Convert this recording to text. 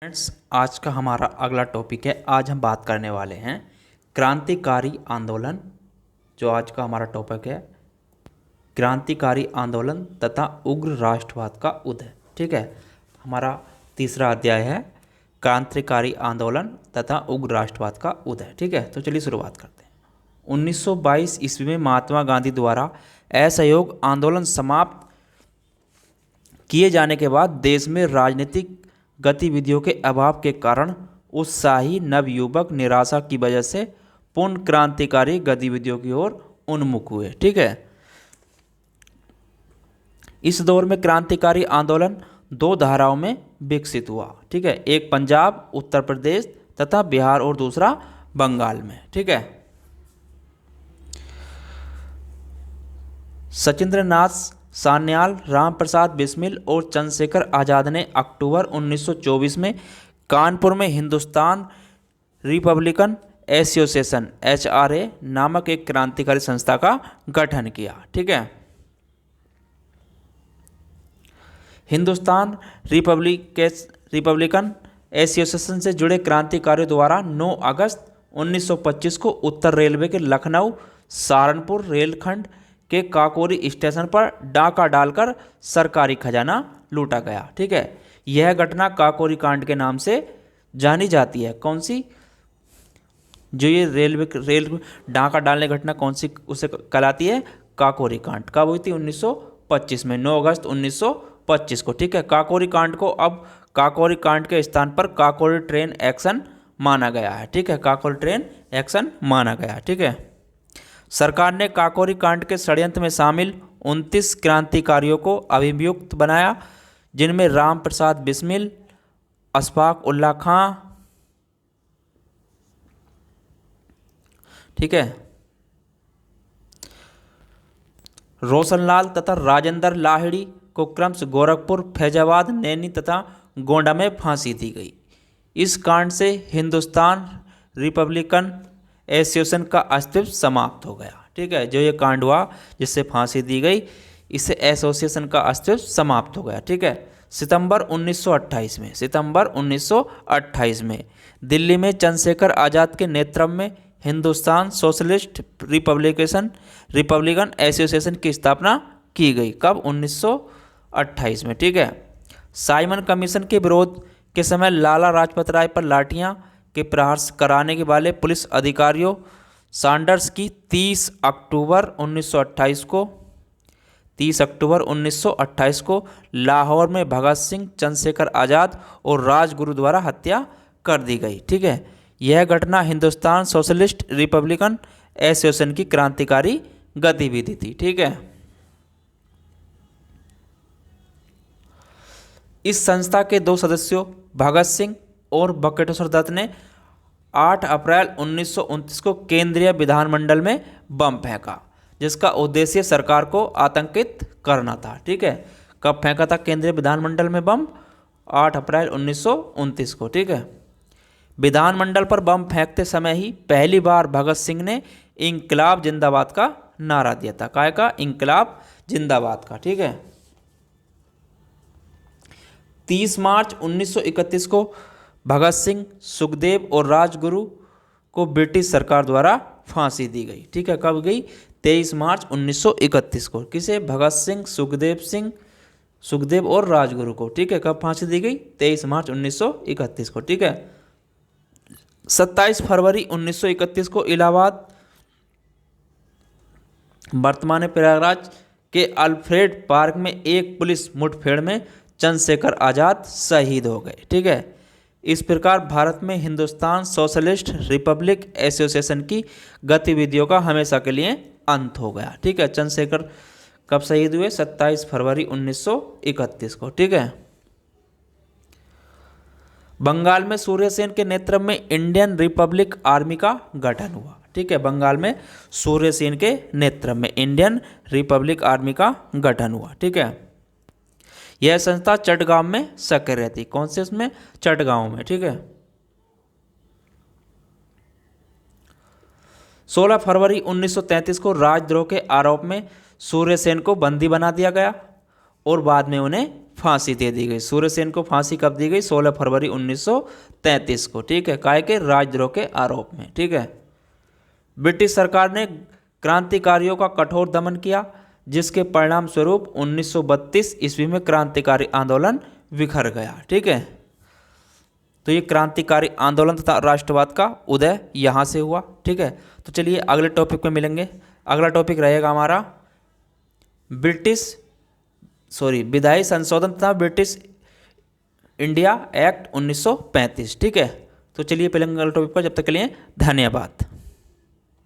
Friends, आज का हमारा अगला टॉपिक है। आज हम बात करने वाले हैं क्रांतिकारी आंदोलन। जो आज का हमारा टॉपिक है, क्रांतिकारी आंदोलन तथा उग्र राष्ट्रवाद का उदय। ठीक है, हमारा तीसरा अध्याय है क्रांतिकारी आंदोलन तथा उग्र राष्ट्रवाद का उदय। ठीक है, तो चलिए शुरुआत करते हैं। 1922 ईस्वी में महात्मा गांधी द्वारा असहयोग आंदोलन समाप्त किए जाने के बाद देश में राजनीतिक गतिविधियों के अभाव के कारण उत्साही नवयुवक निराशा की वजह से पूर्ण क्रांतिकारी गतिविधियों की ओर उन्मुख हुए। ठीक है, इस दौर में क्रांतिकारी आंदोलन दो धाराओं में विकसित हुआ। ठीक है, एक पंजाब, उत्तर प्रदेश तथा बिहार और दूसरा बंगाल में। ठीक है, सचिंद्रनाथ सान्याल, राम प्रसाद बिस्मिल और चंद्रशेखर आज़ाद ने अक्टूबर 1924 में कानपुर में हिंदुस्तान रिपब्लिकन एसोसिएशन HRA नामक एक क्रांतिकारी संस्था का गठन किया। ठीक है, हिंदुस्तान रिपब्लिकन एसोसिएशन से जुड़े क्रांतिकारियों द्वारा 9 अगस्त 1925 को उत्तर रेलवे के लखनऊ सहारनपुर रेलखंड के काकोरी स्टेशन पर डाका डालकर सरकारी खजाना लूटा गया। ठीक है, यह घटना काकोरी कांड के नाम से जानी जाती है। कौन सी? जो ये रेल डाका डालने घटना कौन सी उसे कहलाती है? काकोरी कांड। कब हुई थी? 1925 में, 9 अगस्त 1925 को। ठीक है, काकोरी कांड को अब काकोरी कांड के स्थान पर काकोरी ट्रेन एक्शन माना गया है। ठीक है, काकोरी ट्रेन एक्शन माना गया। ठीक है, सरकार ने काकोरी कांड के षड्यंत्र में शामिल 29 क्रांतिकारियों को अभियुक्त बनाया, जिनमें राम प्रसाद बिस्मिल, अशफाक उल्लाह खां, ठीक है, रोशनलाल तथा राजेंद्र लाहिड़ी को क्रमशः गोरखपुर, फैजाबाद, नैनी तथा गोंडा में फांसी दी गई। इस कांड से हिंदुस्तान रिपब्लिकन एसोसिएशन का अस्तित्व समाप्त हो गया। ठीक है, जो ये कांड हुआ जिससे फांसी दी गई, इससे एसोसिएशन का अस्तित्व समाप्त हो गया। ठीक है, सितंबर 1928 में दिल्ली में चंद्रशेखर आज़ाद के नेतृत्व में हिंदुस्तान सोशलिस्ट रिपब्लिकन एसोसिएशन की स्थापना की गई। कब? 1928 में। ठीक है, साइमन कमीशन के विरोध के समय लाला लाजपत राय पर लाठियां के प्रहार कराने के वाले पुलिस अधिकारियों सैंडर्स की 30 अक्टूबर 1928 को लाहौर में भगत सिंह, चंद्रशेखर आज़ाद और राजगुरु द्वारा हत्या कर दी गई। ठीक है, यह घटना हिंदुस्तान सोशलिस्ट रिपब्लिकन एसोसिएशन की क्रांतिकारी गतिविधि थी। ठीक है, इस संस्था के 2 सदस्यों भगत सिंह और बकटेश्वर दत्त ने 8 अप्रैल 1929 को केंद्रीय विधानमंडल में बम फेंका, जिसका उद्देश्य सरकार को आतंकित करना था। ठीक है, कब फेंका था केंद्रीय विधानमंडल में बम? 8 अप्रैल 1929 को। ठीक है, विधानमंडल पर बम फेंकते समय ही पहली बार भगत सिंह ने इंकलाब जिंदाबाद का नारा दिया था। काय का? इंकलाब जिंदाबाद का। ठीक है, 30 मार्च 1931 को भगत सिंह, सुखदेव और राजगुरु को ब्रिटिश सरकार द्वारा फांसी दी गई। ठीक है, कब गई? 23 मार्च 1931 को। किसे? भगत सिंह, सुखदेव और राजगुरु को। ठीक है, कब फांसी दी गई? 23 मार्च 1931 को। ठीक है, 27 फरवरी 1931 को इलाहाबाद, वर्तमान प्रयागराज के अल्फ्रेड पार्क में एक पुलिस मुठभेड़ में चंद्रशेखर आज़ाद शहीद हो गए। ठीक है, इस प्रकार भारत में हिंदुस्तान सोशलिस्ट रिपब्लिक एसोसिएशन की गतिविधियों का हमेशा के लिए अंत हो गया। ठीक है, चंद्रशेखर कब शहीद हुए? 27 फरवरी 1931 को। ठीक है, बंगाल में सूर्यसेन के नेतृत्व में इंडियन रिपब्लिक आर्मी का गठन हुआ। ठीक है, बंगाल में सूर्यसेन के नेतृत्व में इंडियन रिपब्लिक आर्मी का गठन हुआ। ठीक है, यह संस्था चटगांव में सक्रिय रहती। कौन से? उसमें चटगांव में। ठीक है, 16 फरवरी 1933 को राजद्रोह के आरोप में सूर्यसेन को बंदी बना दिया गया और बाद में उन्हें फांसी दे दी गई। सूर्यसेन को फांसी कब दी गई? 16 फरवरी 1933 को। ठीक है, काहे के? राजद्रोह के आरोप में। ठीक है। ब्रिटिश सरकार ने क्रांतिकारियों का कठोर दमन किया, जिसके परिणाम स्वरूप 1932 ईस्वी में क्रांतिकारी आंदोलन बिखर गया। ठीक है, तो ये क्रांतिकारी आंदोलन तथा राष्ट्रवाद का उदय यहाँ से हुआ। ठीक है, तो चलिए अगले टॉपिक में मिलेंगे। अगला टॉपिक रहेगा हमारा विधायी संशोधन तथा ब्रिटिश इंडिया एक्ट 1935। ठीक है, तो चलिए पहले अगले टॉपिक पर, जब तक के लिए धन्यवाद।